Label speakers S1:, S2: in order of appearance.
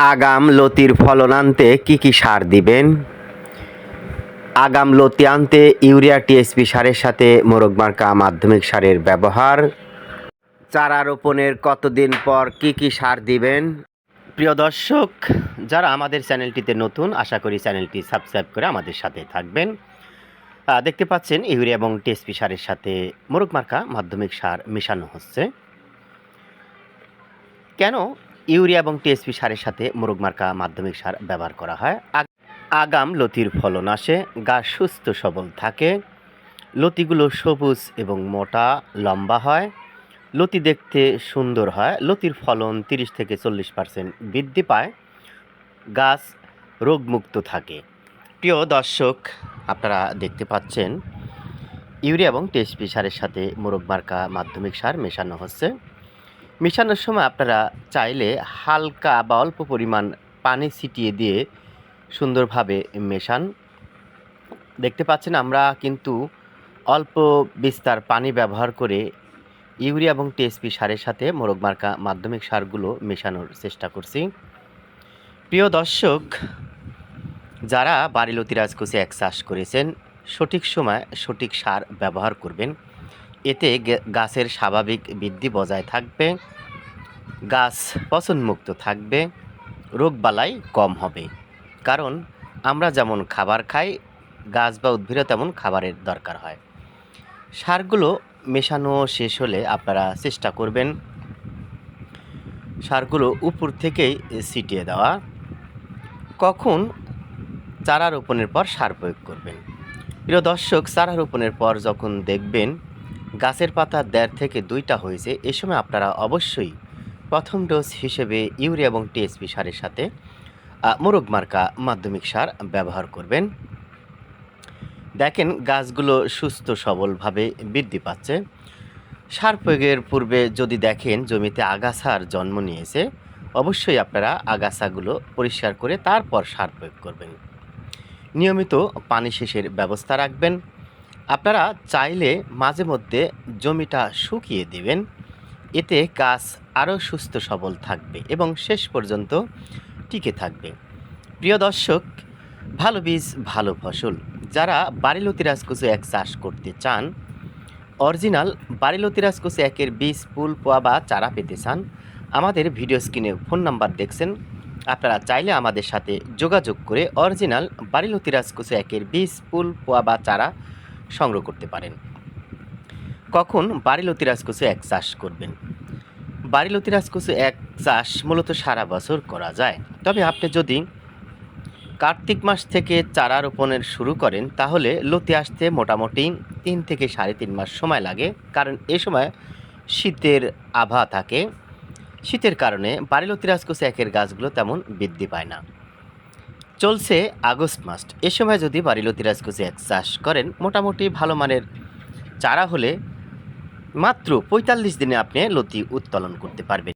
S1: আগাম লতির ফলন আনতে কি সার দিবেন? আগাম লতি আনতে ইউরিয়া টিএসপি সারের সাথে মোরগ মার্কা মাধ্যমিক সারের ব্যবহার। চারা রোপণের কতদিন পর কি সার দিবেন? প্রিয় দর্শক, যারা আমাদের চ্যানেলটিতে নতুন, আশা করি চ্যানেলটি সাবস্ক্রাইব করে আমাদের সাথে থাকবেন। দেখতে পাচ্ছেন ইউরিয়া এবং টিএসপি সারের সাথে মোরগ মার্কা মাধ্যমিক সার মেশানো হচ্ছে। কেন ইউরিয়া এবং টিএসপি সারের সাথে মোরগ মার্কা মাধ্যমিক সার ব্যবহার করা হয়? আগাম লতির ফলন আসে, গাছ সুস্থ সবল থাকে, লতিগুলো সবুজ এবং মোটা লম্বা হয়, লতি দেখতে সুন্দর হয়, লতির ফলন 30 থেকে 40% বৃদ্ধি পায়, গাছ রোগমুক্ত থাকে। প্রিয় দর্শক, আপনারা দেখতে পাচ্ছেন ইউরিয়া এবং টিএসপি সারের সাথে মোরগ মার্কা মাধ্যমিক সার মেশানো হচ্ছে। মেশানোর সময় আপনারা চাইলে হালকা বা অল্প পরিমাণ পানি ছিটিয়ে দিয়ে সুন্দরভাবে মেশান। দেখতে পাচ্ছেন আমরা কিন্তু অল্প বিস্তার পানি ব্যবহার করে ইউরিয়া এবং টিএসপি সারের সাথে মোরগ মার্কা মাধ্যমিক সারগুলো মেশানোর চেষ্টা করছি। প্রিয় দর্শক, যারা বাড়িলতি রাজকোষে এক চাষ করেছেন, সঠিক সময় সঠিক সার ব্যবহার করবেন। এতে গাছের স্বাভাবিক বৃদ্ধি বজায় থাকবে, গাছ পচনমুক্ত থাকবে, রোগবালাই কম হবে। কারণ আমরা যেমন খাবার খাই, গাছ বা উদ্ভিদও তেমন খাবারের দরকার হয়। সারগুলো মেশানো শেষ হলে আপনারা চেষ্টা করবেন সারগুলো উপর থেকেই ছিটিয়ে দেওয়া। কখন চারা রোপণের পর সার প্রয়োগ করবেন? প্রিয় দর্শক, চারা রোপণের পর যখন দেখবেন গাছের পাতা 1.5 থেকে 2টা হয়েছে, এ সময় আপনারা অবশ্যই প্রথম ডোজ হিসেবে ইউরিয়া এবং টিএসপি সারের সাথে মোরগ মার্কা মাধ্যমিক সার ব্যবহার করবেন। দেখেন গাছগুলো সুস্থ সবলভাবে বৃদ্ধি পাচ্ছে। সার প্রয়োগের পূর্বে যদি দেখেন জমিতে আগাছার জন্ম নিয়েছে, অবশ্যই আপনারা আগাছাগুলো পরিষ্কার করে তারপর সার প্রয়োগ করবেন। নিয়মিত পানি সেচের ব্যবস্থা রাখবেন। আপনারা চাইলে মাঝে মধ্যে জমিটা শুকিয়ে দিবেন, এতে গাছ আরও সুস্থ সবল থাকবে এবং শেষ পর্যন্ত টিকে থাকবে। প্রিয় দর্শক, ভালো বীজ ভালো ফসল, যারা বাড়িলতি রাজকোষে এক চাষ করতে চান, অরিজিনাল বাড়িলতি রাজকোষে একের বীজ, ফুল, পোয়া বা চারা পেতে চান, আমাদের ভিডিও স্ক্রিনে ফোন নাম্বার দেখছেন, আপনারা চাইলে আমাদের সাথে যোগাযোগ করে অরিজিনাল বাড়িলতি রাজকোষে একের বীজ, ফুল, পোয়া বা চারা সংগ্রহ করতে পারেন। কখন বাড়িলতি রাজকোষে এক চাষ করবেন? বাড়িলতি রাজকোষে এক চাষ মূলত সারা বছর করা যায়, তবে আপনি যদি কার্তিক মাস থেকে চারা রোপণের শুরু করেন, তাহলে লতি আসতে মোটামুটি 3 থেকে 3.5 মাস সময় লাগে। কারণ এ সময় শীতের আবহাওয়া থাকে, শীতের কারণে বাড়িলতি রাজকোষে একের গাছগুলো তেমন বৃদ্ধি পায় না। চলছে আগস্ট মাস, এ সময় যদি বাড়িলতি রাজকোষে এক চাষ করেন, মোটামুটি ভালো মানের চারা হলে মাত্র 45 দিনে আপনি লতি উত্তোলন করতে পারবেন।